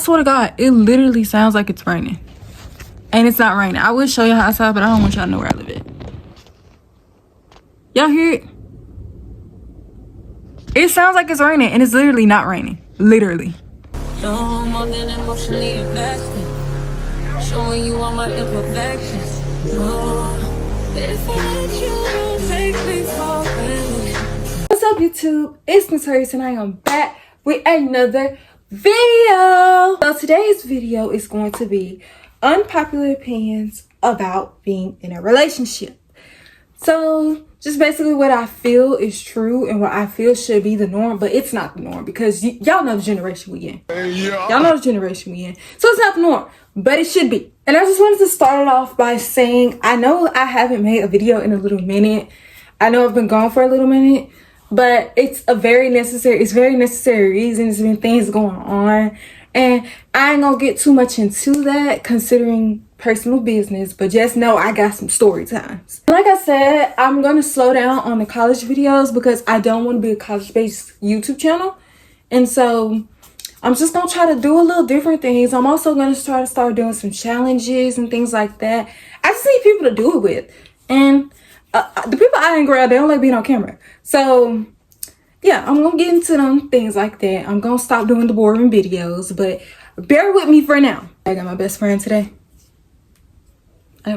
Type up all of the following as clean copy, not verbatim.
I swear to God, it literally sounds like it's raining. And it's not raining. I would show y'all outside, but I don't want y'all to know where I live at. Y'all hear it? It sounds like it's raining, and it's literally not raining. Literally. No more than emotionally invested. Showing you all my imperfections. No, if I let you take me for granted. What's up, YouTube? It's Notoriousss, and I am back with another video. So today's video is going to be unpopular opinions about being in a relationship. So just basically what I feel is true and what I feel should be the norm, but it's not the norm because y'all know the generation we in. Y'all know the generation we in. So it's not the norm, but it should be. And I just wanted to start it off by saying, I know I haven't made a video in a little minute. I know I've been gone for a little minute, but it's very necessary reasons. There's been things going on. And I ain't gonna get too much into that considering personal business, but just know I got some story times. Like I said, I'm gonna slow down on the college videos because I don't want to be a college-based YouTube channel. And so I'm just gonna try to do a little different things. I'm also gonna try to start doing some challenges and things like that. I just need people to do it with. And the people I hang around, they don't like being on camera. So yeah, I'm gonna get into them things like that. I'm gonna stop doing the boring videos, but bear with me for now. I got my best friend today. I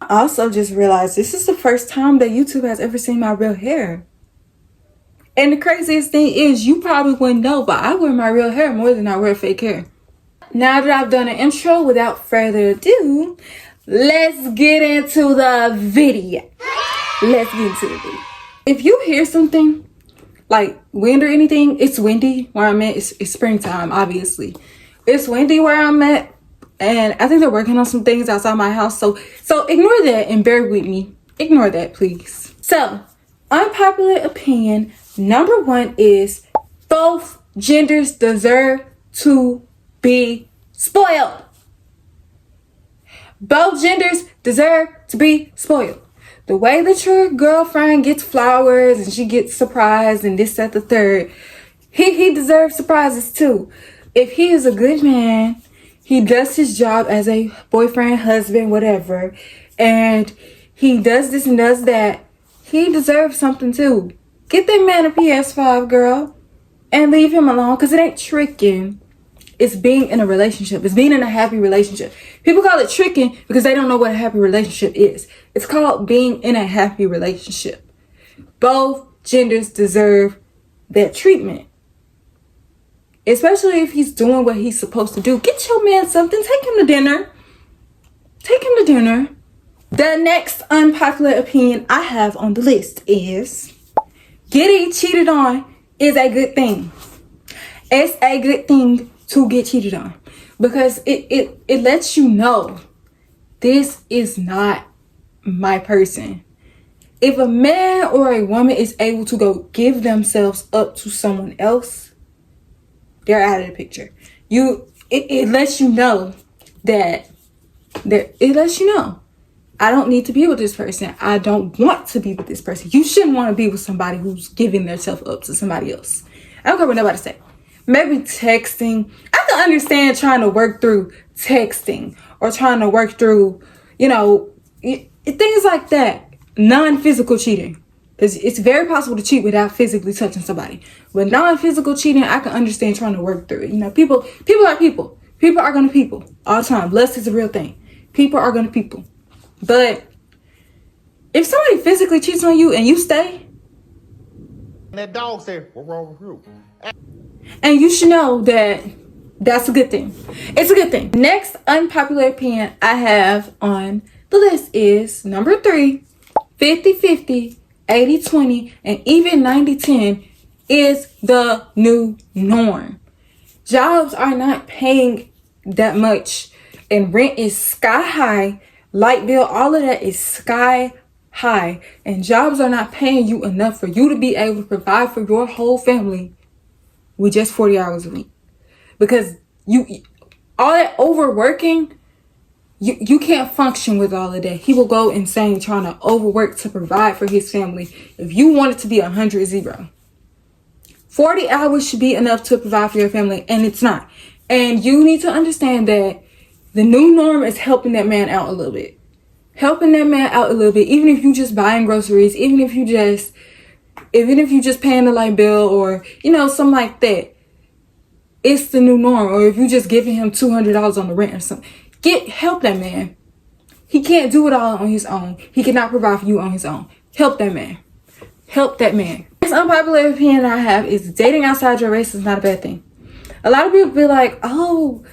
also just realized this is the first time that YouTube has ever seen my real hair. And the craziest thing is, you probably wouldn't know, but I wear my real hair more than I wear fake hair. Now that I've done an intro, without further ado, let's get into the video. If you hear something like wind or anything, it's windy where I'm at. It's springtime, obviously. It's windy where I'm at, and I think they're working on some things outside my house. So ignore that and bear with me. Ignore that, please. So, unpopular opinion number 1 is both genders deserve to be spoiled. Both genders deserve to be spoiled. The way that your girlfriend gets flowers and she gets surprised and this, that, the third, he deserves surprises too. If he is a good man, he does his job as a boyfriend, husband, whatever, and he does this and does that, he deserves something too. Get that man a PS5, girl, and leave him alone, because it ain't tricking. It's being in a relationship. It's being in a happy relationship. People call it tricking because they don't know what a happy relationship is. It's called being in a happy relationship. Both genders deserve that treatment. Especially if he's doing what he's supposed to do. Get your man something. Take him to dinner. The next unpopular opinion I have on the list is getting cheated on is a good thing. It's a good thing to get cheated on because it lets you know this is not my person. If a man or a woman is able to go give themselves up to someone else, they're out of the picture. It lets you know that it lets you know, I don't need to be with this person. I don't want to be with this person. You shouldn't want to be with somebody who's giving themselves up to somebody else. I don't care what nobody say. Maybe texting. I can understand trying to work through texting or trying to work through, things like that. Non-physical cheating. Because it's very possible to cheat without physically touching somebody. But non-physical cheating, I can understand trying to work through it. People are people. People are going to people all the time. Lust is a real thing. People are going to people. But if somebody physically cheats on you and you stay, that dog said, "What's wrong with you?" and you should know that that's a good thing. It's a good thing. Next unpopular opinion I have on the list is number 3, 50-50, 80-20, and even 90-10 is the new norm. Jobs are not paying that much, and rent is sky high. Light bill, all of that is sky high, and jobs are not paying you enough for you to be able to provide for your whole family with just 40 hours a week. Because all that overworking, you can't function with all of that. He will go insane trying to overwork to provide for his family. If you want it to be 100-0, 40 hours should be enough to provide for your family, and it's not. And you need to understand that the new norm is helping that man out a little bit. Helping that man out a little bit. Even if you just buying groceries, even if you just paying the light bill, or, you know, something like that. It's the new norm. Or if you just giving him $200 on the rent or something. Help that man. He can't do it all on his own. He cannot provide for you on his own. Help that man. Help that man. This unpopular opinion I have is dating outside your race is not a bad thing. A lot of people be like, oh,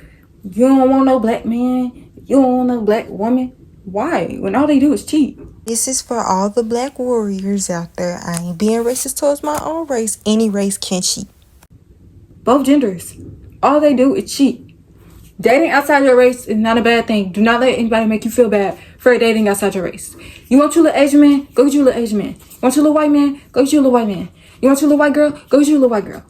you don't want no black man. You don't want no black woman. Why? When all they do is cheat. This is for all the black warriors out there. I ain't being racist towards my own race. Any race can cheat. Both genders. All they do is cheat. Dating outside your race is not a bad thing. Do not let anybody make you feel bad for dating outside your race. You want your little Asian man? Go get your little Asian man. You want your little white man? Go get your little white man. You want your little white girl? Go get your little white girl.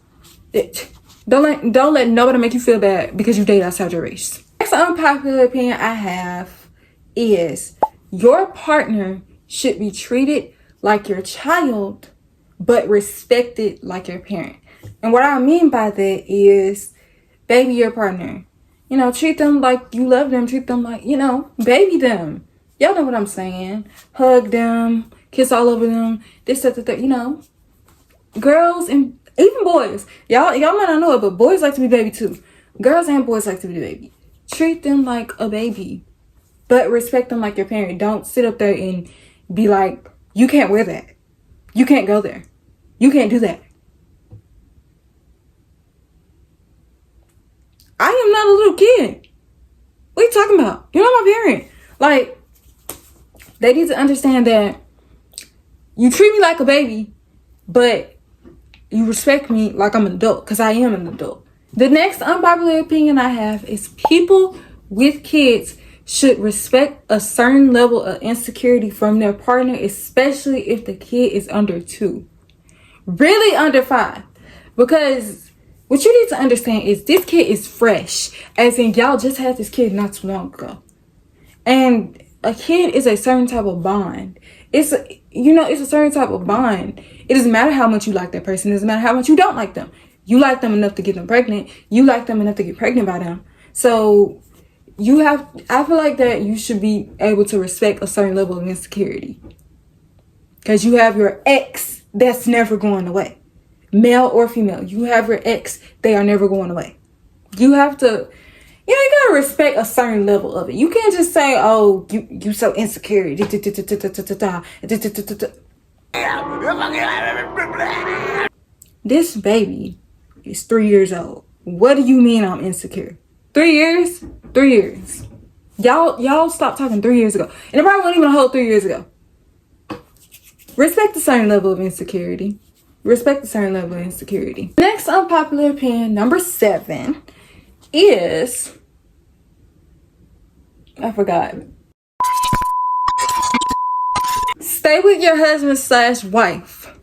Don't let nobody make you feel bad because you date outside your race. Next unpopular opinion I have is your partner should be treated like your child, but respected like your parent. And what I mean by that is, baby your partner. You know, treat them like you love them. Treat them like, you know, baby them. Y'all know what I'm saying. Hug them. Kiss all over them. This, that, you know. Girls and even boys. Y'all might not know it, but boys like to be baby too. Girls and boys like to be baby. Treat them like a baby. But respect them like your parent. Don't sit up there and be like, you can't wear that. You can't go there. You can't do that. I am not a little kid. What are you talking about? You're not my parent. Like, they need to understand that you treat me like a baby, but you respect me like I'm an adult, because I am an adult. The next unpopular opinion I have is people with kids should respect a certain level of insecurity from their partner, especially if the kid is under 2. Really under 5. Because what you need to understand is this kid is fresh. As in, y'all just had this kid not too long ago. And a kid is a certain type of bond. It's a certain type of bond. It doesn't matter how much you like that person. It doesn't matter how much you don't like them. You like them enough to get them pregnant. You like them enough to get pregnant by them. So I feel like that you should be able to respect a certain level of insecurity. Because you have your ex that's never going away. Male or female. You have your ex, they are never going away. You have to, you gotta respect a certain level of it. You can't just say, oh, you so insecure. This baby is 3 years old. What do you mean I'm insecure? 3 years? 3 years. Y'all stopped talking 3 years ago. And it probably wasn't even a whole 3 years ago. Respect a certain level of insecurity. Respect a certain level of insecurity. Next unpopular opinion, number 7, is... I forgot. Stay with your husband/wife.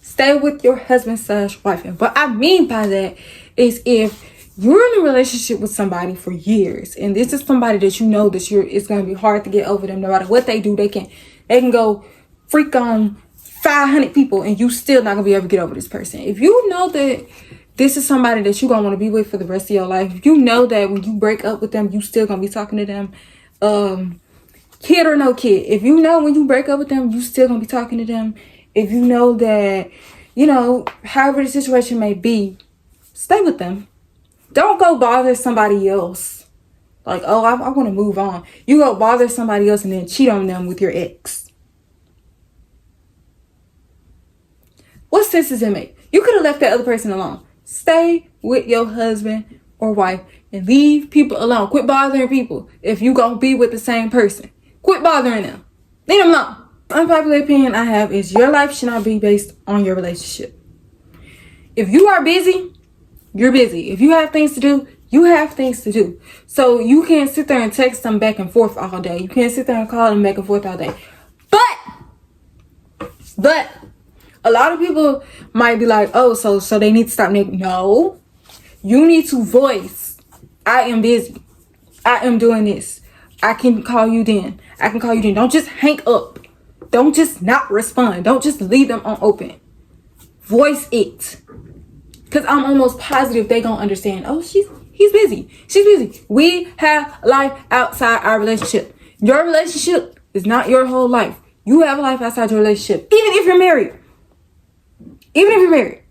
Stay with your husband/wife. And what I mean by that is if you're in a relationship with somebody for years, and this is somebody that you know that it's going to be hard to get over them no matter what they do. They can go freak on 500 people and you still not gonna be able to get over this person. If you know that this is somebody that you're gonna want to be with for the rest of your life, if you know that when you break up with them you still gonna be talking to them, kid or no kid, if you know when you break up with them you still gonna be talking to them, if you know that, however the situation may be, stay with them. Don't go bother somebody else like, oh, I want to move on. You go bother somebody else and then cheat on them with your ex. What sense does it make? You could have left that other person alone. Stay with your husband or wife and leave people alone. Quit bothering people if you gonna be with the same person. Quit bothering them. Leave them alone. Unpopular opinion I have is your life should not be based on your relationship. If you are busy, you're busy. If you have things to do, you have things to do. So you can't sit there and text them back and forth all day. You can't sit there and call them back and forth all day. But a lot of people might be like, oh, so they need to stop. No, you need to voice, I am busy. I am doing this. I can call you then. I can call you then. Don't just hang up. Don't just not respond. Don't just leave them on open. Voice it. Because I'm almost positive they gonna understand. Oh, he's busy. She's busy. We have life outside our relationship. Your relationship is not your whole life. You have a life outside your relationship. Even if you're married. Even if you're married.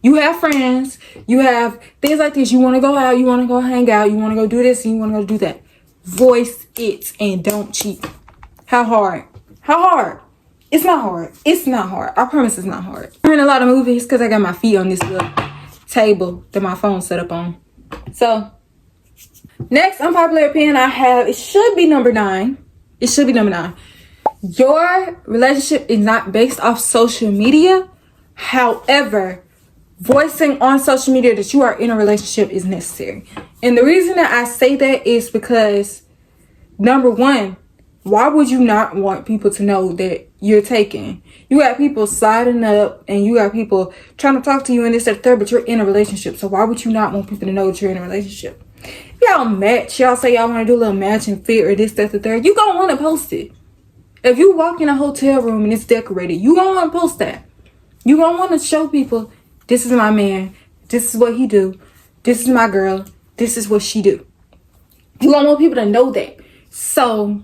You have friends. You have things like this. You want to go out. You want to go hang out. You want to go do this and you want to go do that. Voice it and don't cheat. How hard? How hard? It's not hard. It's not hard. I promise it's not hard. I'm in a lot of movies because I got my feet on this little table that my phone's set up on. So, next unpopular opinion I have, it should be number 9. It should be number 9. Your relationship is not based off social media. However, voicing on social media that you are in a relationship is necessary. And the reason that I say that is because, number 1, why would you not want people to know that you're taken? You got people sliding up and you got people trying to talk to you and this, that, third, but you're in a relationship. So why would you not want people to know that you're in a relationship? Y'all match. Y'all say y'all want to do a little match and fit or this, that, the third. You gonna want to post it. If you walk in a hotel room and it's decorated, you gonna want to post that. You gonna want to show people, this is my man. This is what he do. This is my girl. This is what she do. You gonna want people to know that. So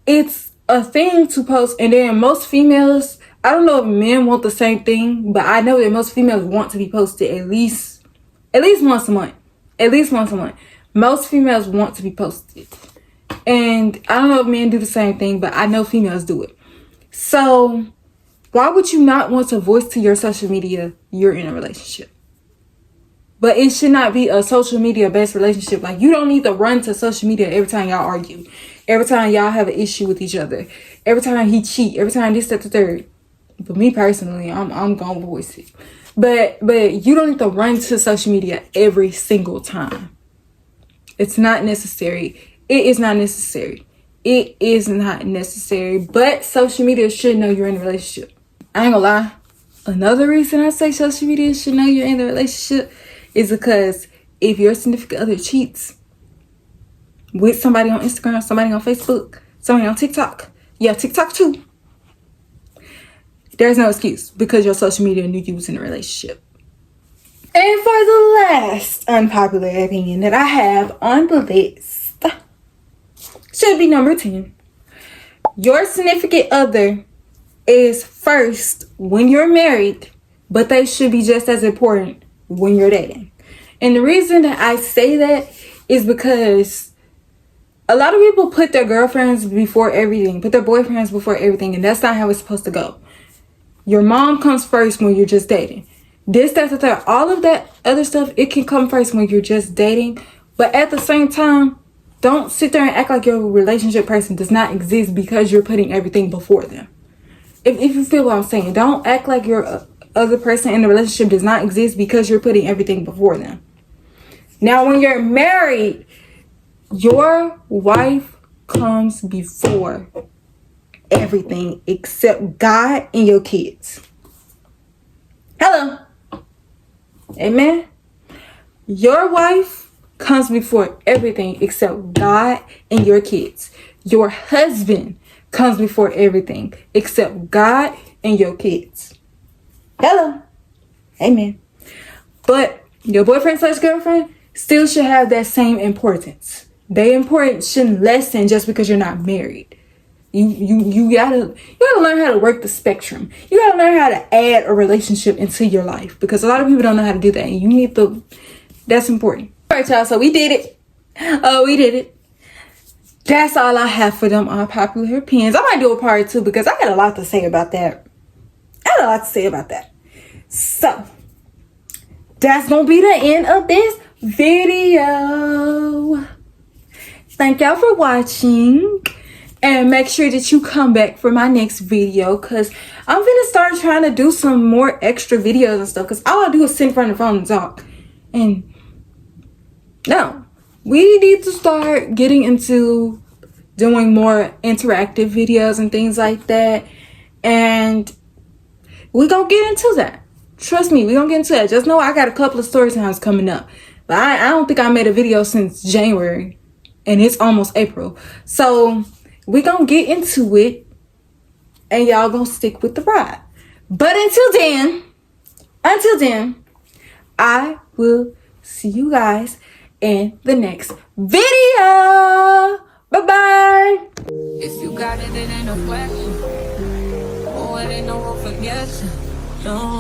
it's a thing to post. And then most females, I don't know if men want the same thing, but I know that most females want to be posted at least once a month. At least once a month. Most females want to be posted. And I don't know if men do the same thing, but I know females do it. So why would you not want to voice to your social media you're in a relationship? But it should not be a social media based relationship. Like, you don't need to run to social media every time y'all argue. Every time y'all have an issue with each other. Every time he cheat. Every time this, that, the third. But me personally, I'm gonna voice it. But you don't need to run to social media every single time. It's not necessary. It is not necessary. It is not necessary. But social media should know you're in a relationship. I ain't gonna lie. Another reason I say social media should know you're in a relationship is because if your significant other cheats with somebody on Instagram, somebody on Facebook, somebody on TikTok, yeah, TikTok too, there's no excuse because your social media knew you was in a relationship. And for the last unpopular opinion that I have on the list, should be number 10. Your significant other is first when you're married, but they should be just as important when you're dating. And the reason that I say that is because a lot of people put their girlfriends before everything, put their boyfriends before everything, and that's not how it's supposed to go. Your mom comes first when you're just dating. This, that, the third, all of that other stuff, it can come first when you're just dating. But at the same time, don't sit there and act like your relationship person does not exist because you're putting everything before them. If you feel what I'm saying, don't act like your other person in the relationship does not exist because you're putting everything before them. Now, when you're married, your wife comes before everything except God and your kids. Hello. Amen. Your wife comes before everything except God and your kids. Your husband comes before everything except God and your kids. Hello. Amen. But your boyfriend / girlfriend still should have that same importance. Their importance shouldn't lessen just because you're not married. You gotta learn how to work the spectrum. You gotta learn how to add a relationship into your life because a lot of people don't know how to do that, and you need to. That's important. All right, y'all. So we did it. We did it. That's all I have for them unpopular opinions. I might do a part 2 because I got a lot to say about that. So that's gonna be the end of this video. Thank y'all for watching. And make sure that you come back for my next video because I'm gonna start trying to do some more extra videos and stuff because all I do is sit in front of the phone and talk. And no, we need to start getting into doing more interactive videos and things like that. And we're gonna get into that. Trust me, we're gonna get into that. Just know I got a couple of story times coming up. But I don't think I made a video since January. And it's almost April. So we're gonna get into it. And y'all gonna stick with the ride. But until then, I will see you guys in the next video. Bye-bye. If you got it, it ain't a question. Oh, it ain't no one forgetting. Don't